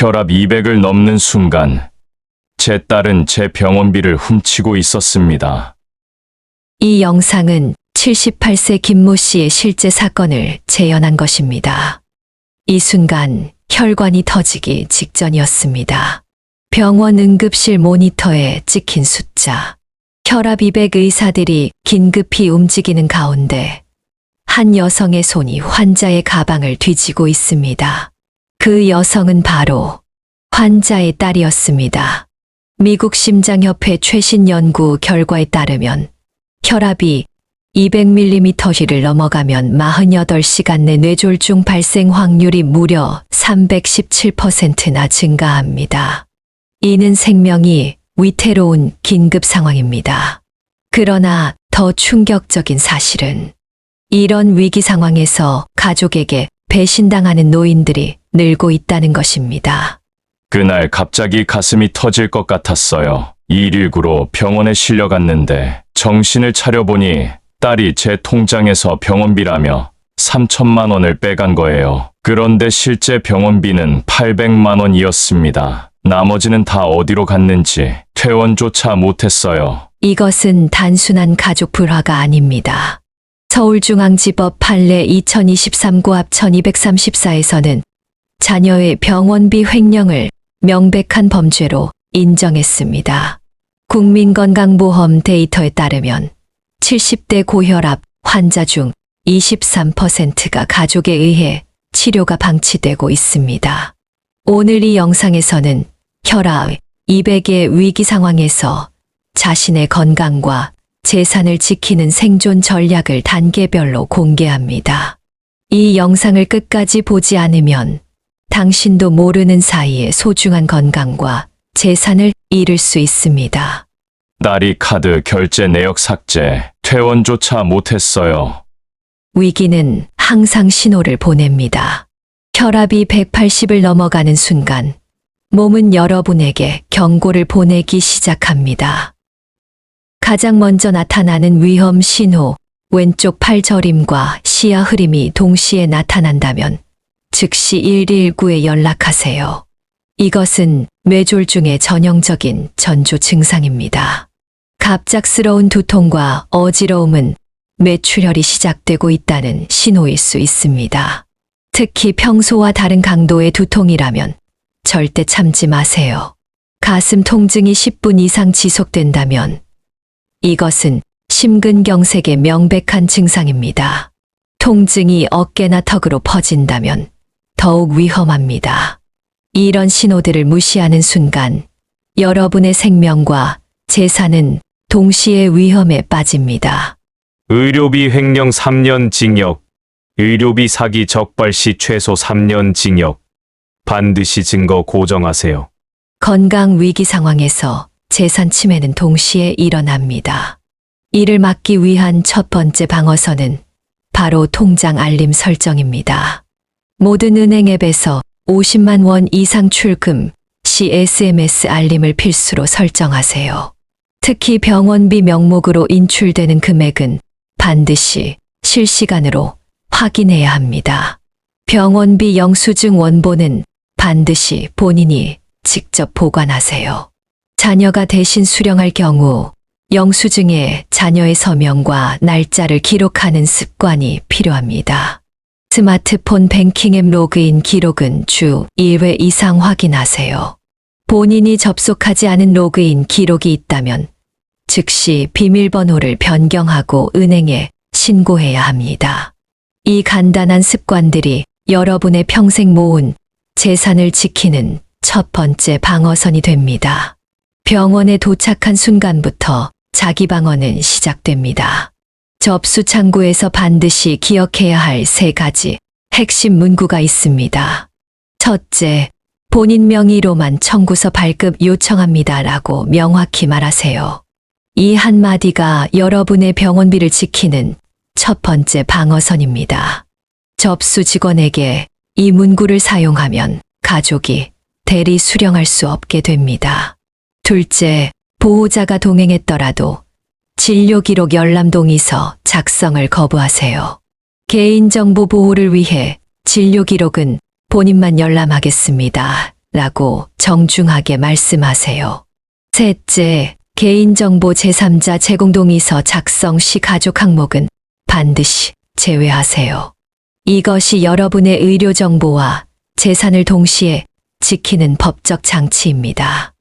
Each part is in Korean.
혈압 200을 넘는 순간 제 딸은 제 병원비를 훔치고 있었습니다. 이 영상은 78세 김모 씨의 실제 사건을 재현한 것입니다. 이 순간 혈관이 터지기 직전이었습니다. 병원 응급실 모니터에 찍힌 숫자. 혈압 200 의사들이 긴급히 움직이는 가운데 한 여성의 손이 환자의 가방을 뒤지고 있습니다. 그 여성은 바로 환자의 딸이었습니다. 미국 심장협회 최신 연구 결과에 따르면 혈압이 200mm를 넘어가면 48시간 내 뇌졸중 발생 확률이 무려 317%나 증가합니다. 이는 생명이 위태로운 긴급 상황입니다. 그러나 더 충격적인 사실은 이런 위기 상황에서 가족에게 배신당하는 노인들이 늘고 있다는 것입니다. 그날 갑자기 가슴이 터질 것 같았어요. 119로 병원에 실려갔는데 정신을 차려보니 딸이 제 통장에서 병원비라며 3천만 원을 빼간 거예요. 그런데 실제 병원비는 800만 원이었습니다. 나머지는 다 어디로 갔는지 퇴원조차 못했어요. 이것은 단순한 가족 불화가 아닙니다. 서울중앙지법 판례 2023 고합 1234에서는 자녀의 병원비 횡령을 명백한 범죄로 인정했습니다. 국민건강보험 데이터에 따르면 70대 고혈압 환자 중 23%가 가족에 의해 치료가 방치되고 있습니다. 오늘 이 영상에서는 혈압 200의 위기 상황에서 자신의 건강과 재산을 지키는 생존 전략을 단계별로 공개합니다. 이 영상을 끝까지 보지 않으면 당신도 모르는 사이에 소중한 건강과 재산을 잃을 수 있습니다. 딸이 카드 결제 내역 삭제, 퇴원조차 못했어요. 위기는 항상 신호를 보냅니다. 혈압이 180을 넘어가는 순간 몸은 여러분에게 경고를 보내기 시작합니다. 가장 먼저 나타나는 위험 신호, 왼쪽 팔 저림과 시야 흐림이 동시에 나타난다면 즉시 119에 연락하세요. 이것은 뇌졸중의 전형적인 전조 증상입니다. 갑작스러운 두통과 어지러움은 뇌출혈이 시작되고 있다는 신호일 수 있습니다. 특히 평소와 다른 강도의 두통이라면 절대 참지 마세요. 가슴 통증이 10분 이상 지속된다면 이것은 심근경색의 명백한 증상입니다. 통증이 어깨나 턱으로 퍼진다면 더욱 위험합니다. 이런 신호들을 무시하는 순간 여러분의 생명과 재산은 동시에 위험에 빠집니다. 의료비 횡령 3년 징역, 의료비 사기 적발 시 최소 3년 징역. 반드시 증거 고정하세요. 건강 위기 상황에서 재산 침해는 동시에 일어납니다. 이를 막기 위한 첫 번째 방어선은 바로 통장 알림 설정입니다. 모든 은행 앱에서 50만 원 이상 출금 시 SMS 알림을 필수로 설정하세요. 특히 병원비 명목으로 인출되는 금액은 반드시 실시간으로 확인해야 합니다. 병원비 영수증 원본은 반드시 본인이 직접 보관하세요. 자녀가 대신 수령할 경우 영수증에 자녀의 서명과 날짜를 기록하는 습관이 필요합니다. 스마트폰 뱅킹 앱 로그인 기록은 주 1회 이상 확인하세요. 본인이 접속하지 않은 로그인 기록이 있다면 즉시 비밀번호를 변경하고 은행에 신고해야 합니다. 이 간단한 습관들이 여러분의 평생 모은 재산을 지키는 첫 번째 방어선이 됩니다. 병원에 도착한 순간부터 자기 방어는 시작됩니다. 접수 창구에서 반드시 기억해야 할 3가지 핵심 문구가 있습니다. 첫째, 본인 명의로만 청구서 발급 요청합니다라고 명확히 말하세요. 이 한마디가 여러분의 병원비를 지키는 첫 번째 방어선입니다. 접수 직원에게 이 문구를 사용하면 가족이 대리 수령할 수 없게 됩니다. 둘째, 보호자가 동행했더라도 진료기록 열람동의서 작성을 거부하세요. 개인정보 보호를 위해 진료기록은 본인만 열람하겠습니다. 라고 정중하게 말씀하세요. 셋째, 개인정보 제3자 제공동의서 작성 시 가족 항목은 반드시 제외하세요. 이것이 여러분의 의료정보와 재산을 동시에 지키는 법적 장치입니다.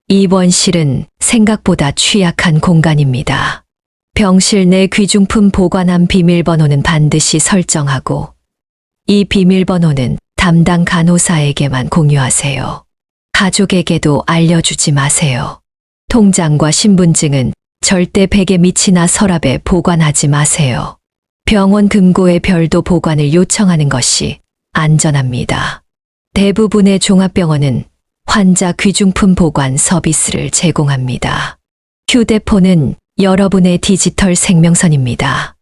입원실은 생각보다 취약한 공간입니다. 병실 내 귀중품 보관함 비밀번호는 반드시 설정하고 이 비밀번호는 담당 간호사에게만 공유하세요. 가족에게도 알려주지 마세요. 통장과 신분증은 절대 베개 밑이나 서랍에 보관하지 마세요. 병원 금고에 별도 보관을 요청하는 것이 안전합니다. 대부분의 종합병원은 환자 귀중품 보관 서비스를 제공합니다. 휴대폰은 여러분의 디지털 생명선입니다.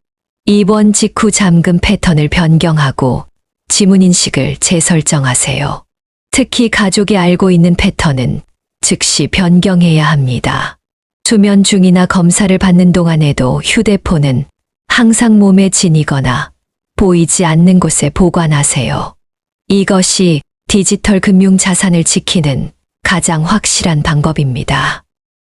입원 직후 잠금 패턴을 변경하고 지문인식을 재설정하세요. 특히 가족이 알고 있는 패턴은 즉시 변경해야 합니다. 수면 중이나 검사를 받는 동안에도 휴대폰은 항상 몸에 지니거나 보이지 않는 곳에 보관하세요. 이것이 디지털 금융 자산을 지키는 가장 확실한 방법입니다.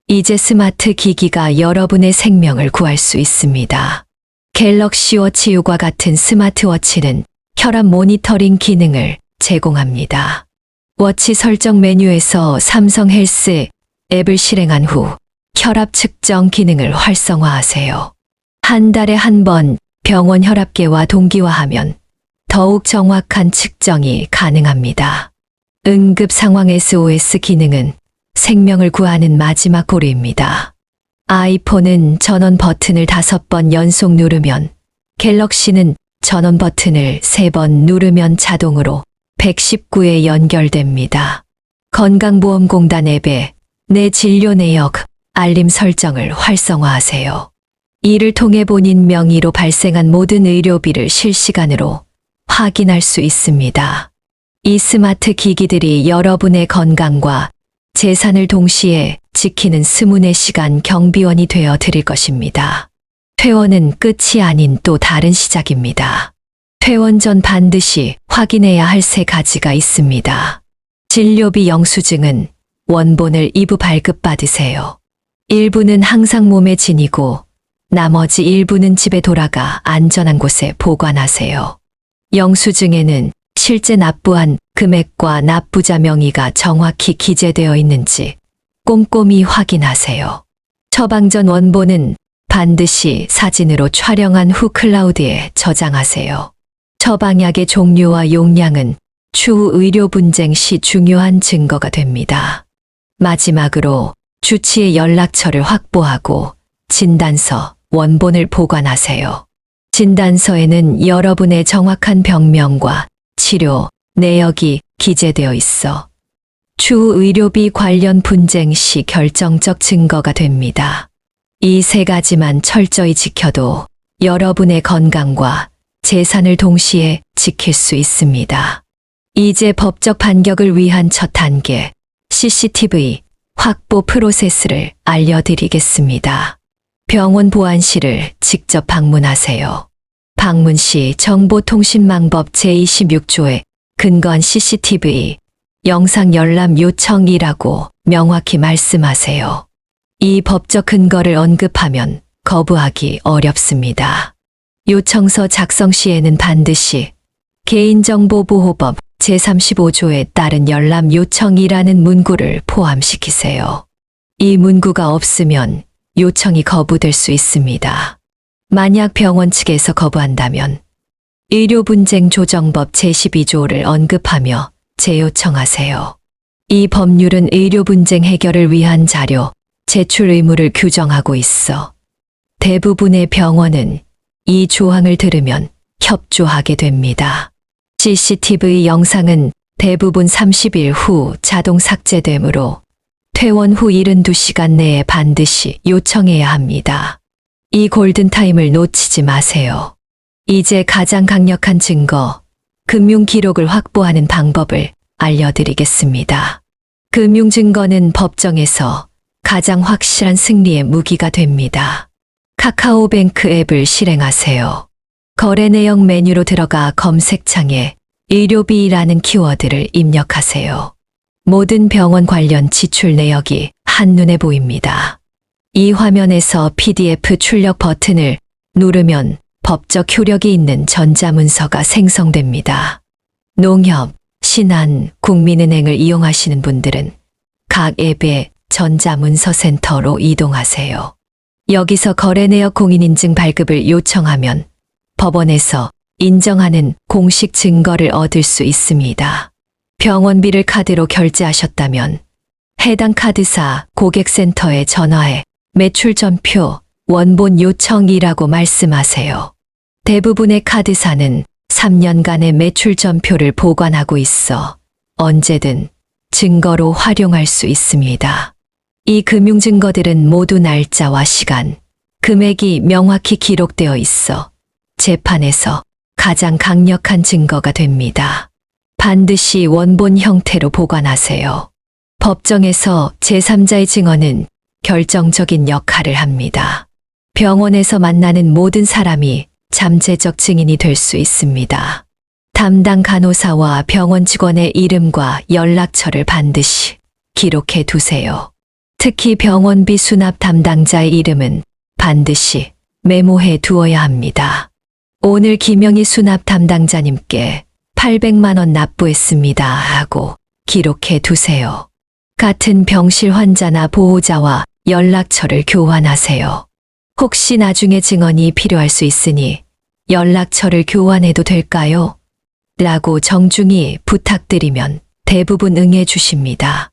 이제 스마트 기기가 여러분의 생명을 구할 수 있습니다. 갤럭시 워치 U과 같은 스마트워치는 혈압 모니터링 기능을 제공합니다. 워치 설정 메뉴에서 삼성 헬스 앱을 실행한 후 혈압 측정 기능을 활성화하세요. 한 달에 한 번 병원 혈압계와 동기화하면 더욱 정확한 측정이 가능합니다. 응급 상황 SOS 기능은 생명을 구하는 마지막 고리입니다. 아이폰은 전원 버튼을 5번 연속 누르면, 갤럭시는 전원 버튼을 3번 누르면 자동으로 119에 연결됩니다. 건강보험공단 앱에 내 진료 내역 알림 설정을 활성화하세요. 이를 통해 본인 명의로 발생한 모든 의료비를 실시간으로 확인할 수 있습니다. 이 스마트 기기들이 여러분의 건강과 재산을 동시에 지키는 24시간 경비원이 되어 드릴 것입니다. 퇴원은 끝이 아닌 또 다른 시작입니다. 퇴원 전 반드시 확인해야 할 3가지가 있습니다. 진료비 영수증은 원본을 2부 발급받으세요. 일부는 항상 몸에 지니고 나머지 일부는 집에 돌아가 안전한 곳에 보관하세요. 영수증에는 실제 납부한 금액과 납부자 명의가 정확히 기재되어 있는지 꼼꼼히 확인하세요. 처방 전 원본은 반드시 사진으로 촬영한 후 클라우드에 저장하세요. 처방약의 종류와 용량은 추후 의료 분쟁 시 중요한 증거가 됩니다. 마지막으로 주치의 연락처를 확보하고 진단서, 원본을 보관하세요. 진단서에는 여러분의 정확한 병명과 치료, 내역이 기재되어 있어 추후 의료비 관련 분쟁 시 결정적 증거가 됩니다. 이 3가지만 철저히 지켜도 여러분의 건강과 재산을 동시에 지킬 수 있습니다. 이제 법적 반격을 위한 첫 단계, CCTV 확보 프로세스를 알려드리겠습니다. 병원 보안실을 직접 방문하세요. 방문 시 정보통신망법 제26조에 근거한 CCTV 영상 열람 요청이라고 명확히 말씀하세요. 이 법적 근거를 언급하면 거부하기 어렵습니다. 요청서 작성 시에는 반드시 개인정보보호법 제35조에 따른 열람 요청이라는 문구를 포함시키세요. 이 문구가 없으면 요청이 거부될 수 있습니다. 만약 병원 측에서 거부한다면 의료분쟁조정법 제12조를 언급하며 재요청하세요. 이 법률은 의료분쟁 해결을 위한 자료, 제출 의무를 규정하고 있어 대부분의 병원은 이 조항을 들으면 협조하게 됩니다. CCTV 영상은 대부분 30일 후 자동 삭제되므로 퇴원 후 72시간 내에 반드시 요청해야 합니다. 이 골든타임을 놓치지 마세요. 이제 가장 강력한 증거, 금융 기록을 확보하는 방법을 알려드리겠습니다. 금융 증거는 법정에서 가장 확실한 승리의 무기가 됩니다. 카카오뱅크 앱을 실행하세요. 거래 내역 메뉴로 들어가 검색창에 의료비라는 키워드를 입력하세요. 모든 병원 관련 지출 내역이 한눈에 보입니다. 이 화면에서 PDF 출력 버튼을 누르면 법적 효력이 있는 전자문서가 생성됩니다. 농협, 신한, 국민은행을 이용하시는 분들은 각 앱의 전자문서센터로 이동하세요. 여기서 거래내역 공인인증 발급을 요청하면 법원에서 인정하는 공식 증거를 얻을 수 있습니다. 병원비를 카드로 결제하셨다면 해당 카드사 고객센터에 전화해 매출전표 원본 요청이라고 말씀하세요. 대부분의 카드사는 3년간의 매출전표를 보관하고 있어 언제든 증거로 활용할 수 있습니다. 이 금융증거들은 모두 날짜와 시간, 금액이 명확히 기록되어 있어 재판에서 가장 강력한 증거가 됩니다. 반드시 원본 형태로 보관하세요. 법정에서 제3자의 증언은 결정적인 역할을 합니다. 병원에서 만나는 모든 사람이 잠재적 증인이 될 수 있습니다. 담당 간호사와 병원 직원의 이름과 연락처를 반드시 기록해 두세요. 특히 병원비 수납 담당자의 이름은 반드시 메모해 두어야 합니다. 오늘 김영희 수납 담당자님께 800만 원 납부했습니다 하고 기록해 두세요. 같은 병실 환자나 보호자와 연락처를 교환하세요. 혹시 나중에 증언이 필요할 수 있으니 연락처를 교환해도 될까요? 라고 정중히 부탁드리면 대부분 응해 주십니다.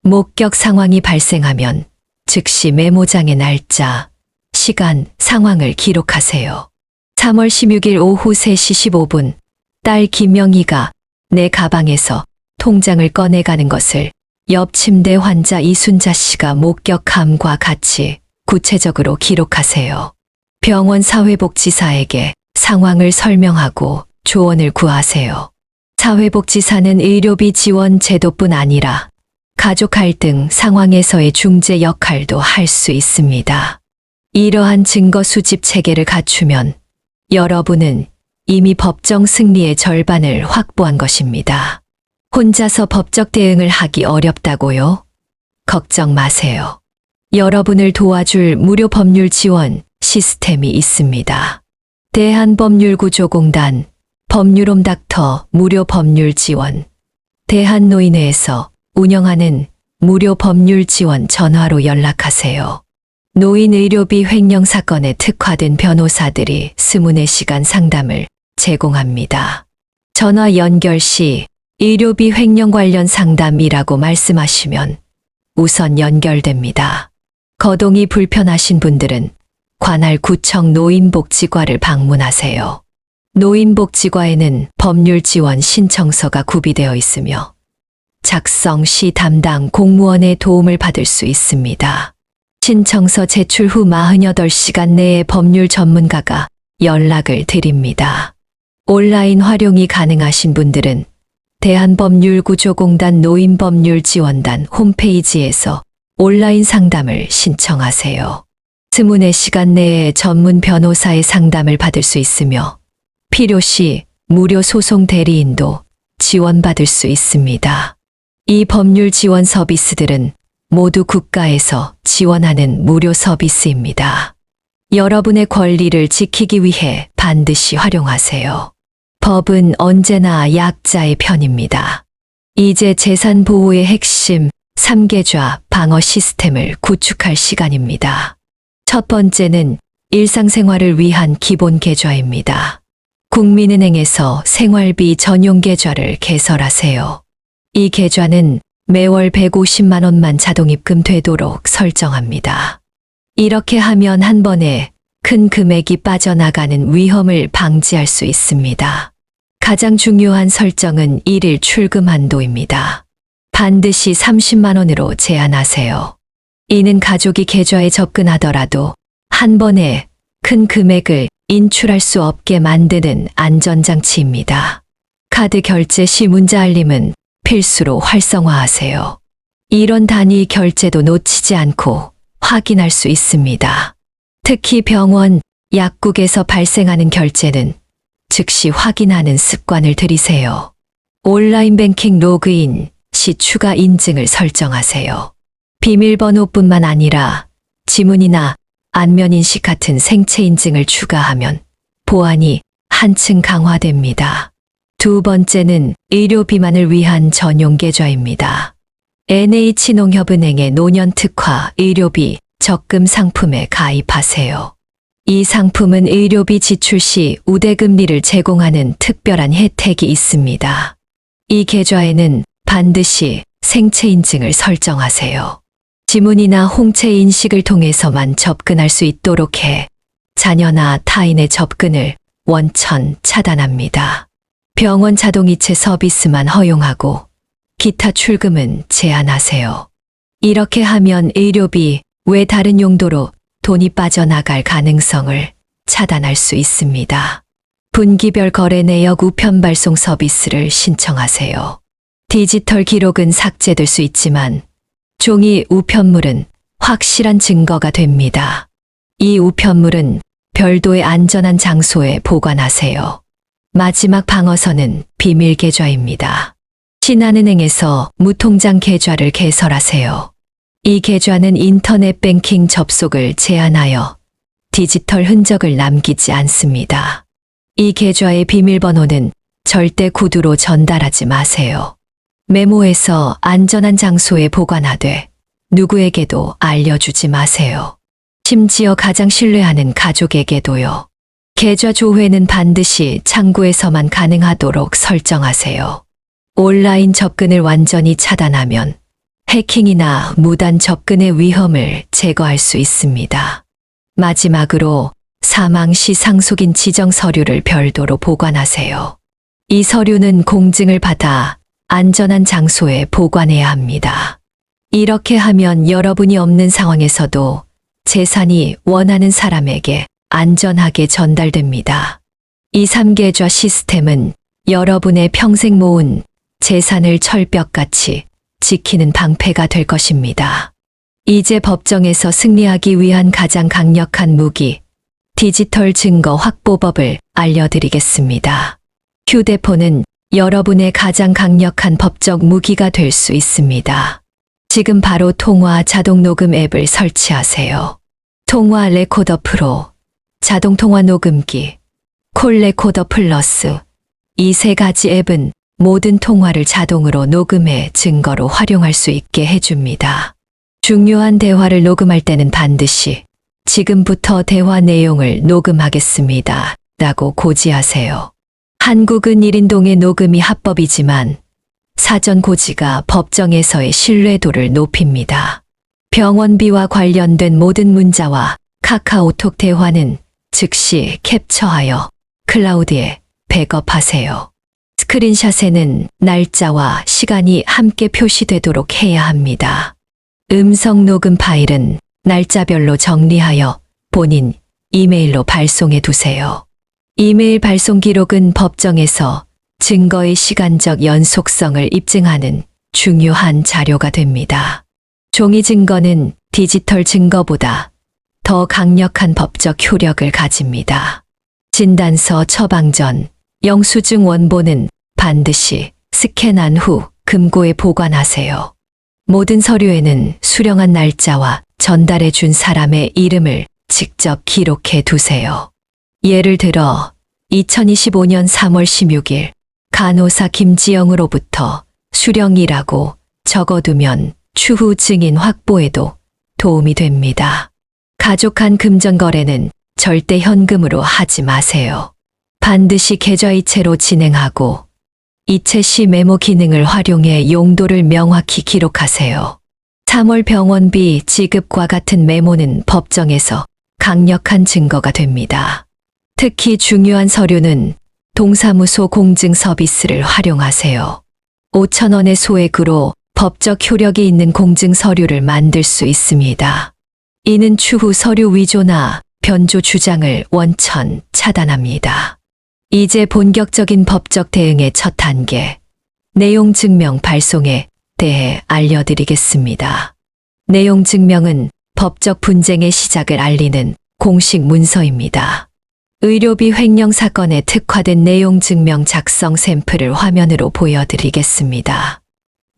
목격 상황이 발생하면 즉시 메모장에 날짜, 시간, 상황을 기록하세요. 3월 16일 오후 3시 15분 딸 김영희가 내 가방에서 통장을 꺼내가는 것을 옆 침대 환자 이순자 씨가 목격함과 같이 구체적으로 기록하세요. 병원 사회복지사에게 상황을 설명하고 조언을 구하세요. 사회복지사는 의료비 지원 제도뿐 아니라 가족 갈등 상황에서의 중재 역할도 할 수 있습니다. 이러한 증거 수집 체계를 갖추면 여러분은 이미 법정 승리의 절반을 확보한 것입니다. 혼자서 법적 대응을 하기 어렵다고요? 걱정 마세요. 여러분을 도와줄 무료 법률 지원 시스템이 있습니다. 대한법률구조공단, 법률홈닥터 무료 법률 지원, 대한노인회에서 운영하는 무료 법률 지원 전화로 연락하세요. 노인 의료비 횡령 사건에 특화된 변호사들이 24시간 상담을 제공합니다. 전화 연결 시 의료비 횡령 관련 상담이라고 말씀하시면 우선 연결됩니다. 거동이 불편하신 분들은 관할 구청 노인복지과를 방문하세요. 노인복지과에는 법률 지원 신청서가 구비되어 있으며 작성 시 담당 공무원의 도움을 받을 수 있습니다. 신청서 제출 후 48시간 내에 법률 전문가가 연락을 드립니다. 온라인 활용이 가능하신 분들은 대한법률구조공단 노인법률지원단 홈페이지에서 온라인 상담을 신청하세요. 24시간 내에 전문 변호사의 상담을 받을 수 있으며 필요시 무료 소송 대리인도 지원받을 수 있습니다. 이 법률 지원 서비스들은 모두 국가에서 지원하는 무료 서비스입니다. 여러분의 권리를 지키기 위해 반드시 활용하세요. 법은 언제나 약자의 편입니다. 이제 재산 보호의 핵심 3계좌 방어 시스템을 구축할 시간입니다. 첫 번째는 일상생활을 위한 기본 계좌입니다. 국민은행에서 생활비 전용 계좌를 개설하세요. 이 계좌는 매월 150만 원만 자동 입금되도록 설정합니다. 이렇게 하면 한 번에 큰 금액이 빠져나가는 위험을 방지할 수 있습니다. 가장 중요한 설정은 1일 출금 한도입니다. 반드시 30만 원으로 제한하세요. 이는 가족이 계좌에 접근하더라도 한 번에 큰 금액을 인출할 수 없게 만드는 안전장치입니다. 카드 결제 시 문자 알림은 필수로 활성화하세요. 이런 단위 결제도 놓치지 않고 확인할 수 있습니다. 특히 병원, 약국에서 발생하는 결제는 즉시 확인하는 습관을 들이세요. 온라인 뱅킹 로그인 같이 추가 인증을 설정하세요. 비밀번호뿐만 아니라 지문이나 안면 인식 같은 생체 인증을 추가하면 보안이 한층 강화됩니다. 두 번째는 의료 비만을 위한 전용 계좌입니다. NH농협은행의 노년 특화 의료비 적금 상품에 가입하세요. 이 상품은 의료비 지출 시 우대금리를 제공하는 특별한 혜택이 있습니다. 이 계좌에는 반드시 생체 인증을 설정하세요. 지문이나 홍채 인식을 통해서만 접근할 수 있도록 해 자녀나 타인의 접근을 원천 차단합니다. 병원 자동이체 서비스만 허용하고 기타 출금은 제한하세요. 이렇게 하면 의료비 외 다른 용도로 돈이 빠져나갈 가능성을 차단할 수 있습니다. 분기별 거래 내역 우편 발송 서비스를 신청하세요. 디지털 기록은 삭제될 수 있지만 종이 우편물은 확실한 증거가 됩니다. 이 우편물은 별도의 안전한 장소에 보관하세요. 마지막 방어선은 비밀 계좌입니다. 신한은행에서 무통장 계좌를 개설하세요. 이 계좌는 인터넷 뱅킹 접속을 제한하여 디지털 흔적을 남기지 않습니다. 이 계좌의 비밀번호는 절대 구두로 전달하지 마세요. 메모해서 안전한 장소에 보관하되 누구에게도 알려주지 마세요. 심지어 가장 신뢰하는 가족에게도요. 계좌 조회는 반드시 창구에서만 가능하도록 설정하세요. 온라인 접근을 완전히 차단하면 해킹이나 무단 접근의 위험을 제거할 수 있습니다. 마지막으로 사망 시 상속인 지정 서류를 별도로 보관하세요. 이 서류는 공증을 받아 안전한 장소에 보관해야 합니다. 이렇게 하면 여러분이 없는 상황에서도 재산이 원하는 사람에게 안전하게 전달됩니다. 이 3계좌 시스템은 여러분의 평생 모은 재산을 철벽같이 지키는 방패가 될 것입니다. 이제 법정에서 승리하기 위한 가장 강력한 무기, 디지털 증거 확보법을 알려드리겠습니다. 휴대폰은 여러분의 가장 강력한 법적 무기가 될 수 있습니다. 지금 바로 통화 자동 녹음 앱을 설치하세요. 통화 레코더 프로, 자동 통화 녹음기, 콜 레코더 플러스. 이 세 가지 앱은 모든 통화를 자동으로 녹음해 증거로 활용할 수 있게 해줍니다. 중요한 대화를 녹음할 때는 반드시 지금부터 대화 내용을 녹음하겠습니다. 라고 고지하세요. 한국은 1인동의 녹음이 합법이지만 사전 고지가 법정에서의 신뢰도를 높입니다. 병원비와 관련된 모든 문자와 카카오톡 대화는 즉시 캡처하여 클라우드에 백업하세요. 스크린샷에는 날짜와 시간이 함께 표시되도록 해야 합니다. 음성 녹음 파일은 날짜별로 정리하여 본인 이메일로 발송해 두세요. 이메일 발송 기록은 법정에서 증거의 시간적 연속성을 입증하는 중요한 자료가 됩니다. 종이 증거는 디지털 증거보다 더 강력한 법적 효력을 가집니다. 진단서 처방 전 영수증 원본은 반드시 스캔한 후 금고에 보관하세요. 모든 서류에는 수령한 날짜와 전달해 준 사람의 이름을 직접 기록해 두세요. 예를 들어 2025년 3월 16일 간호사 김지영으로부터 수령이라고 적어두면 추후 증인 확보에도 도움이 됩니다. 가족 간 금전 거래는 절대 현금으로 하지 마세요. 반드시 계좌이체로 진행하고 이체 시 메모 기능을 활용해 용도를 명확히 기록하세요. 3월 병원비 지급과 같은 메모는 법정에서 강력한 증거가 됩니다. 특히 중요한 서류는 동사무소 공증 서비스를 활용하세요. 5,000원의 소액으로 법적 효력이 있는 공증 서류를 만들 수 있습니다. 이는 추후 서류 위조나 변조 주장을 원천 차단합니다. 이제 본격적인 법적 대응의 첫 단계, 내용 증명 발송에 대해 알려드리겠습니다. 내용 증명은 법적 분쟁의 시작을 알리는 공식 문서입니다. 의료비 횡령 사건에 특화된 내용 증명 작성 샘플을 화면으로 보여드리겠습니다.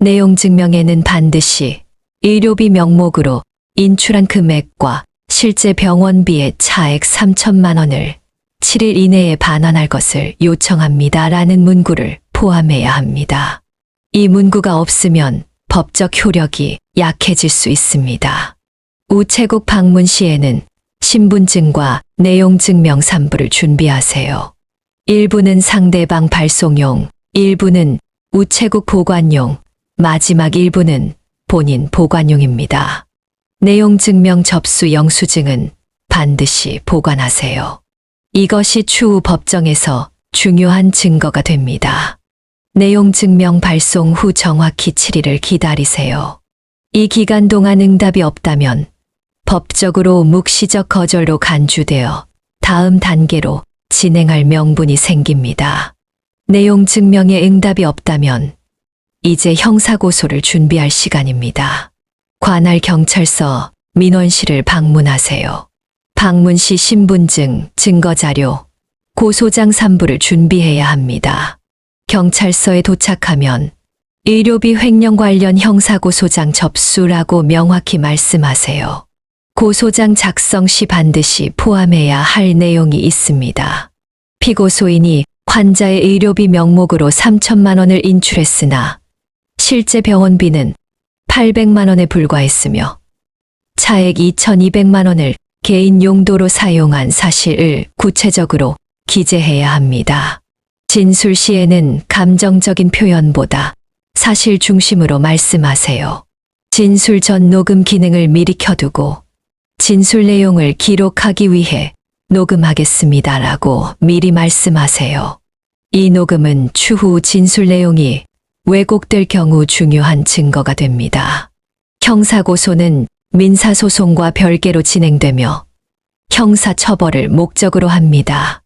내용 증명에는 반드시 의료비 명목으로 인출한 금액과 실제 병원비의 차액 3천만 원을 7일 이내에 반환할 것을 요청합니다라는 문구를 포함해야 합니다. 이 문구가 없으면 법적 효력이 약해질 수 있습니다. 우체국 방문 시에는 신분증과 내용 증명 3부를 준비하세요. 일부는 상대방 발송용, 일부는 우체국 보관용, 마지막 일부는 본인 보관용입니다. 내용 증명 접수 영수증은 반드시 보관하세요. 이것이 추후 법정에서 중요한 증거가 됩니다. 내용 증명 발송 후 정확히 7일을 기다리세요. 이 기간 동안 응답이 없다면 법적으로 묵시적 거절로 간주되어 다음 단계로 진행할 명분이 생깁니다. 내용 증명에 응답이 없다면 이제 형사고소를 준비할 시간입니다. 관할 경찰서 민원실을 방문하세요. 방문 시 신분증, 증거자료, 고소장 3부를 준비해야 합니다. 경찰서에 도착하면 의료비 횡령 관련 형사고소장 접수라고 명확히 말씀하세요. 고소장 작성 시 반드시 포함해야 할 내용이 있습니다. 피고소인이 환자의 의료비 명목으로 3천만 원을 인출했으나 실제 병원비는 800만 원에 불과했으며 차액 2,200만 원을 개인 용도로 사용한 사실을 구체적으로 기재해야 합니다. 진술 시에는 감정적인 표현보다 사실 중심으로 말씀하세요. 진술 전 녹음 기능을 미리 켜두고 진술 내용을 기록하기 위해 녹음하겠습니다라고 미리 말씀하세요. 이 녹음은 추후 진술 내용이 왜곡될 경우 중요한 증거가 됩니다. 형사고소는 민사소송과 별개로 진행되며 형사처벌을 목적으로 합니다.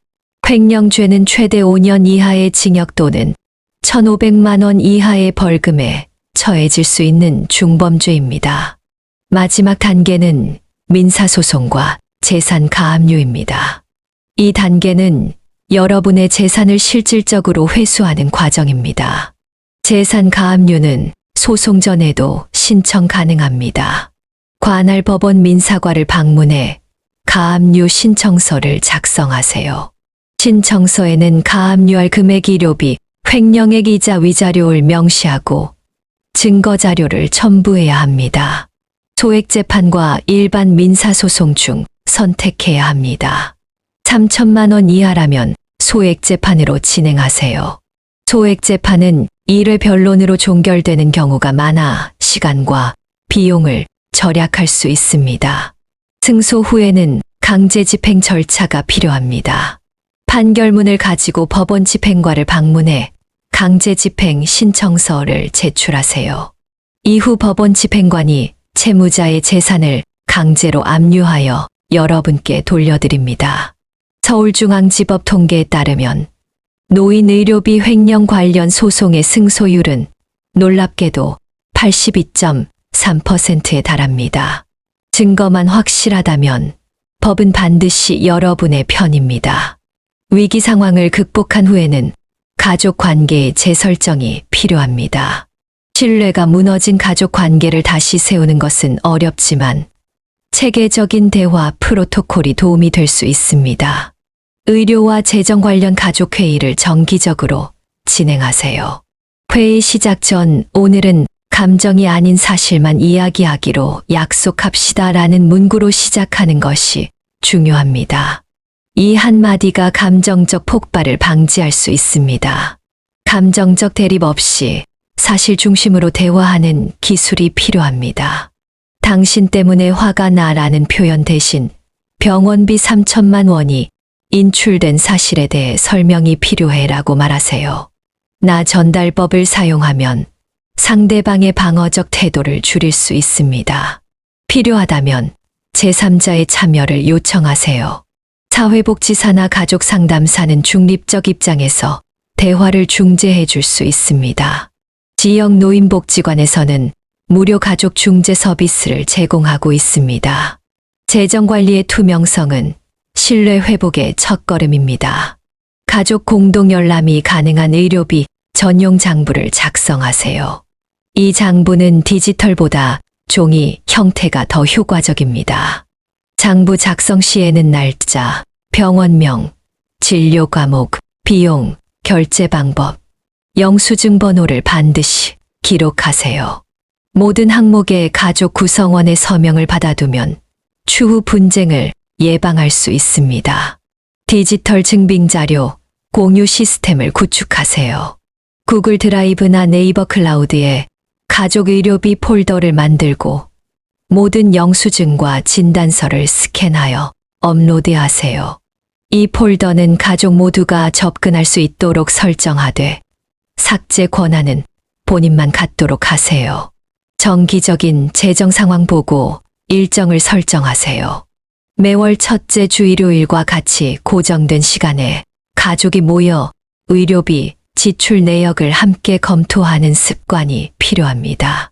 횡령죄는 최대 5년 이하의 징역 또는 1,500만 원 이하의 벌금에 처해질 수 있는 중범죄입니다. 마지막 단계는 민사소송과 재산 가압류입니다. 이 단계는 여러분의 재산을 실질적으로 회수하는 과정입니다. 재산 가압류는 소송 전에도 신청 가능합니다. 관할 법원 민사과를 방문해 가압류 신청서를 작성하세요. 신청서에는 가압류할 금액 의료비, 횡령액 이자 위자료를 명시하고 증거자료를 첨부해야 합니다. 소액재판과 일반 민사소송 중 선택해야 합니다. 3천만 원 이하라면 소액재판으로 진행하세요. 소액재판은 1회 변론으로 종결되는 경우가 많아 시간과 비용을 절약할 수 있습니다. 승소 후에는 강제 집행 절차가 필요합니다. 판결문을 가지고 법원 집행과를 방문해 강제 집행 신청서를 제출하세요. 이후 법원 집행관이 채무자의 재산을 강제로 압류하여 여러분께 돌려드립니다. 서울중앙지법 통계에 따르면 노인 의료비 횡령 관련 소송의 승소율은 놀랍게도 82.3%에 달합니다. 증거만 확실하다면 법은 반드시 여러분의 편입니다. 위기 상황을 극복한 후에는 가족 관계의 재설정이 필요합니다. 신뢰가 무너진 가족 관계를 다시 세우는 것은 어렵지만 체계적인 대화 프로토콜이 도움이 될 수 있습니다. 의료와 재정 관련 가족 회의를 정기적으로 진행하세요. 회의 시작 전 오늘은 감정이 아닌 사실만 이야기하기로 약속합시다라는 문구로 시작하는 것이 중요합니다. 이 한마디가 감정적 폭발을 방지할 수 있습니다. 감정적 대립 없이 사실 중심으로 대화하는 기술이 필요합니다. 당신 때문에 화가 나라는 표현 대신 병원비 3천만 원이 인출된 사실에 대해 설명이 필요해라고 말하세요. 나 전달법을 사용하면 상대방의 방어적 태도를 줄일 수 있습니다. 필요하다면 제3자의 참여를 요청하세요. 사회복지사나 가족상담사는 중립적 입장에서 대화를 중재해 줄 수 있습니다. 지역 노인복지관에서는 무료 가족 중재 서비스를 제공하고 있습니다. 재정관리의 투명성은 신뢰 회복의 첫걸음입니다. 가족 공동 열람이 가능한 의료비 전용 장부를 작성하세요. 이 장부는 디지털보다 종이 형태가 더 효과적입니다. 장부 작성 시에는 날짜, 병원명, 진료 과목, 비용, 결제 방법, 영수증 번호를 반드시 기록하세요. 모든 항목에 가족 구성원의 서명을 받아두면 추후 분쟁을 예방할 수 있습니다. 디지털 증빙 자료, 공유 시스템을 구축하세요. 구글 드라이브나 네이버 클라우드에 가족 의료비 폴더를 만들고 모든 영수증과 진단서를 스캔하여 업로드하세요. 이 폴더는 가족 모두가 접근할 수 있도록 설정하되 삭제 권한은 본인만 갖도록 하세요. 정기적인 재정 상황 보고 일정을 설정하세요. 매월 첫째 주 일요일과 같이 고정된 시간에 가족이 모여 의료비, 지출 내역을 함께 검토하는 습관이 필요합니다.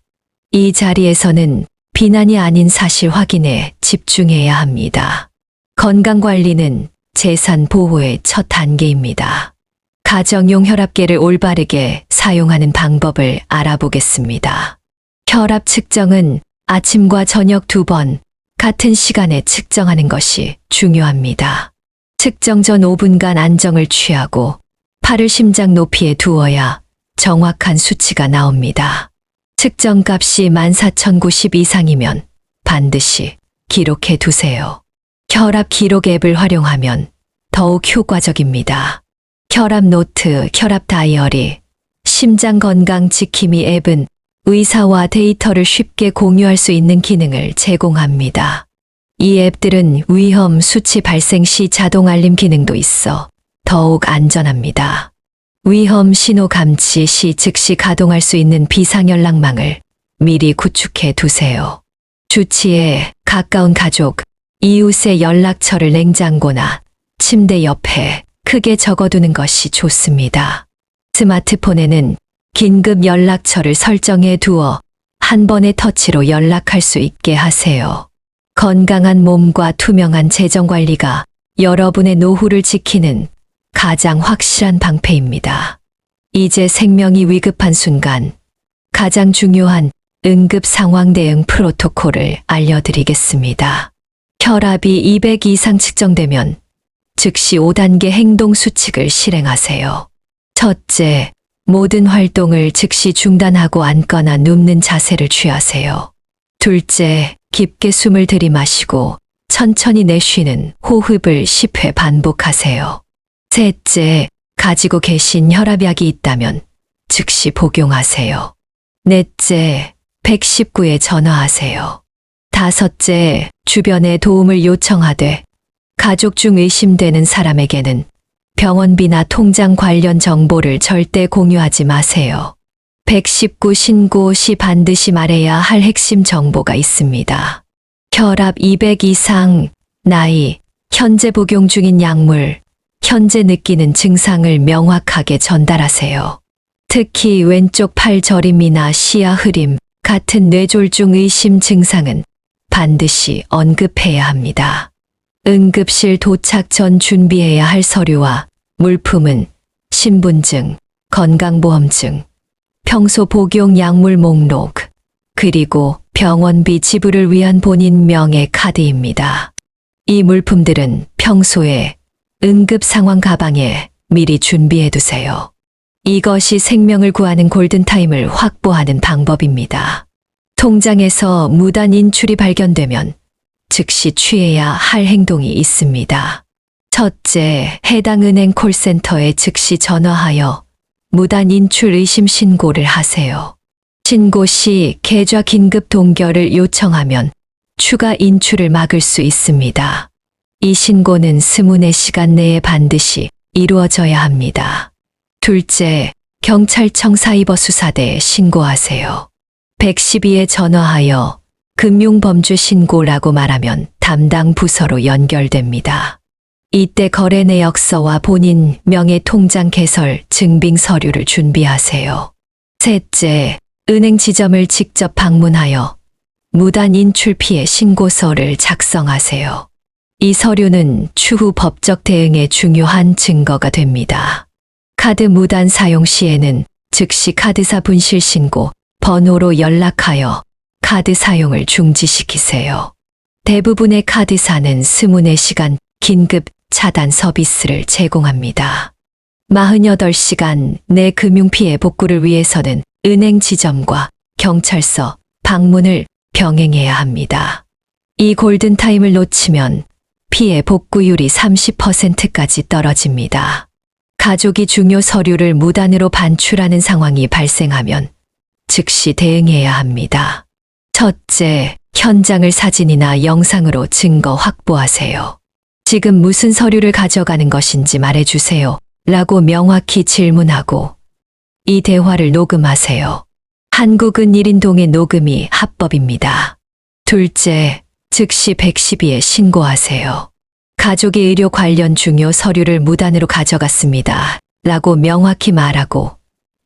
이 자리에서는 비난이 아닌 사실 확인에 집중해야 합니다. 건강관리는 재산 보호의 첫 단계입니다. 가정용 혈압계를 올바르게 사용하는 방법을 알아보겠습니다. 혈압 측정은 아침과 저녁 2번 같은 시간에 측정하는 것이 중요합니다. 측정 전 5분간 안정을 취하고 팔을 심장 높이에 두어야 정확한 수치가 나옵니다. 측정 값이 14,090 이상이면 반드시 기록해 두세요. 혈압 기록 앱을 활용하면 더욱 효과적입니다. 혈압 노트, 혈압 다이어리, 심장 건강 지킴이 앱은 의사와 데이터를 쉽게 공유할 수 있는 기능을 제공합니다. 이 앱들은 위험 수치 발생 시 자동 알림 기능도 있어 더욱 안전합니다. 위험 신호 감지 시 즉시 가동할 수 있는 비상연락망을 미리 구축해 두세요. 주치에 가까운 가족, 이웃의 연락처를 냉장고나 침대 옆에 크게 적어두는 것이 좋습니다. 스마트폰에는 긴급 연락처를 설정해 두어 한 번의 터치로 연락할 수 있게 하세요. 건강한 몸과 투명한 재정 관리가 여러분의 노후를 지키는 가장 확실한 방패입니다. 이제 생명이 위급한 순간 가장 중요한 응급 상황 대응 프로토콜을 알려드리겠습니다. 혈압이 200 이상 측정되면 즉시 5단계 행동 수칙을 실행하세요. 첫째, 모든 활동을 즉시 중단하고 앉거나 눕는 자세를 취하세요. 둘째, 깊게 숨을 들이마시고 천천히 내쉬는 호흡을 10회 반복하세요. 셋째, 가지고 계신 혈압약이 있다면 즉시 복용하세요. 넷째, 119에 전화하세요. 다섯째, 주변에 도움을 요청하되 가족 중 의심되는 사람에게는 병원비나 통장 관련 정보를 절대 공유하지 마세요. 119 신고 시 반드시 말해야 할 핵심 정보가 있습니다. 혈압 200 이상, 나이, 현재 복용 중인 약물, 현재 느끼는 증상을 명확하게 전달하세요. 특히 왼쪽 팔 저림이나 시야 흐림 같은 뇌졸중 의심 증상은 반드시 언급해야 합니다. 응급실 도착 전 준비해야 할 서류와 물품은 신분증, 건강보험증, 평소 복용 약물 목록, 그리고 병원비 지불을 위한 본인 명의 카드입니다. 이 물품들은 평소에 응급 상황 가방에 미리 준비해 두세요. 이것이 생명을 구하는 골든타임을 확보하는 방법입니다. 통장에서 무단 인출이 발견되면 즉시 취해야 할 행동이 있습니다. 첫째, 해당 은행 콜센터에 즉시 전화하여 무단 인출 의심 신고를 하세요. 신고 시 계좌 긴급 동결을 요청하면 추가 인출을 막을 수 있습니다. 이 신고는 24시간 내에 반드시 이루어져야 합니다. 둘째, 경찰청 사이버수사대에 신고하세요. 112에 전화하여 금융범죄 신고라고 말하면 담당 부서로 연결됩니다. 이때 거래 내역서와 본인 명의 통장 개설 증빙 서류를 준비하세요. 셋째, 은행 지점을 직접 방문하여 무단 인출 피해 신고서를 작성하세요. 이 서류는 추후 법적 대응에 중요한 증거가 됩니다. 카드 무단 사용 시에는 즉시 카드사 분실 신고, 번호로 연락하여 카드 사용을 중지시키세요. 대부분의 카드사는 24시간 긴급 차단 서비스를 제공합니다. 48시간 내 금융피해 복구를 위해서는 은행 지점과 경찰서 방문을 병행해야 합니다. 이 골든타임을 놓치면 피해 복구율이 30%까지 떨어집니다. 가족이 중요 서류를 무단으로 반출하는 상황이 발생하면 즉시 대응해야 합니다. 첫째, 현장을 사진이나 영상으로 증거 확보하세요. 지금 무슨 서류를 가져가는 것인지 말해주세요. 라고 명확히 질문하고 이 대화를 녹음하세요. 한국은 1인동의 녹음이 합법입니다. 둘째, 즉시 112에 신고하세요. 가족의 의료 관련 중요 서류를 무단으로 가져갔습니다. 라고 명확히 말하고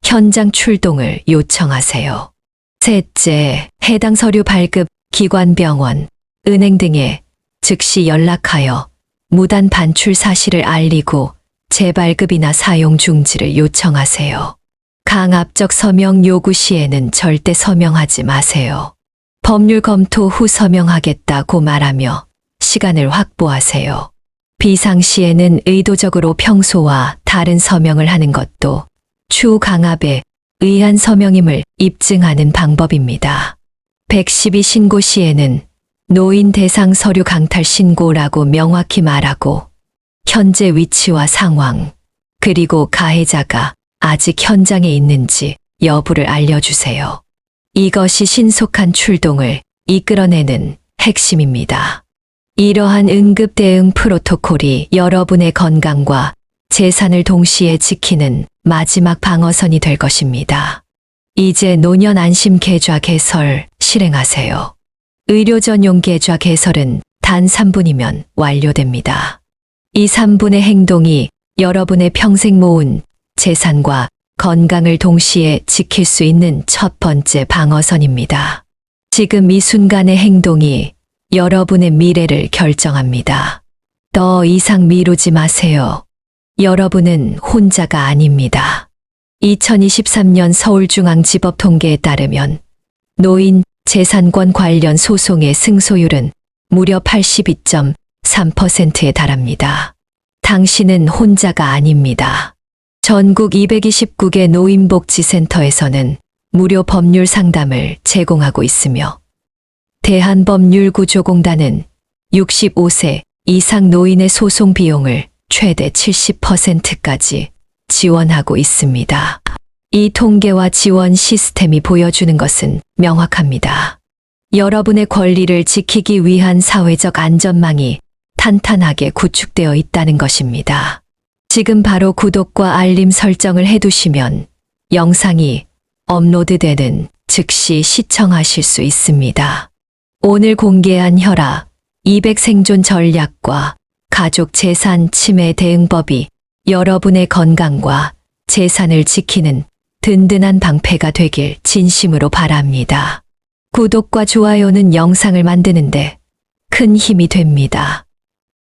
현장 출동을 요청하세요. 셋째, 해당 서류 발급 기관, 병원, 은행 등에 즉시 연락하여 무단 반출 사실을 알리고 재발급이나 사용 중지를 요청하세요. 강압적 서명 요구 시에는 절대 서명하지 마세요. 법률 검토 후 서명하겠다고 말하며 시간을 확보하세요. 비상시에는 의도적으로 평소와 다른 서명을 하는 것도 추후 강압에 의한 서명임을 입증하는 방법입니다. 112 신고 시에는 노인 대상 서류 강탈 신고라고 명확히 말하고 현재 위치와 상황, 그리고 가해자가 아직 현장에 있는지 여부를 알려주세요. 이것이 신속한 출동을 이끌어내는 핵심입니다. 이러한 응급 대응 프로토콜이 여러분의 건강과 재산을 동시에 지키는 마지막 방어선이 될 것입니다. 이제 노년 안심 계좌 개설 실행하세요. 의료 전용 계좌 개설은 단 3분이면 완료됩니다. 이 3분의 행동이 여러분의 평생 모은 재산과 건강을 동시에 지킬 수 있는 첫 번째 방어선입니다. 지금 이 순간의 행동이 여러분의 미래를 결정합니다. 더 이상 미루지 마세요. 여러분은 혼자가 아닙니다. 2023년 서울중앙지법 통계에 따르면 노인 재산권 관련 소송의 승소율은 무려 82.3%에 달합니다. 당신은 혼자가 아닙니다. 전국 229개 노인복지센터에서는 무료 법률 상담을 제공하고 있으며 대한법률구조공단은 65세 이상 노인의 소송 비용을 최대 70%까지 지원하고 있습니다. 이 통계와 지원 시스템이 보여주는 것은 명확합니다. 여러분의 권리를 지키기 위한 사회적 안전망이 탄탄하게 구축되어 있다는 것입니다. 지금 바로 구독과 알림 설정을 해두시면 영상이 업로드되는 즉시 시청하실 수 있습니다. 오늘 공개한 혈압 200 생존 전략과 가족 재산 침해 대응법이 여러분의 건강과 재산을 지키는 든든한 방패가 되길 진심으로 바랍니다. 구독과 좋아요는 영상을 만드는데 큰 힘이 됩니다.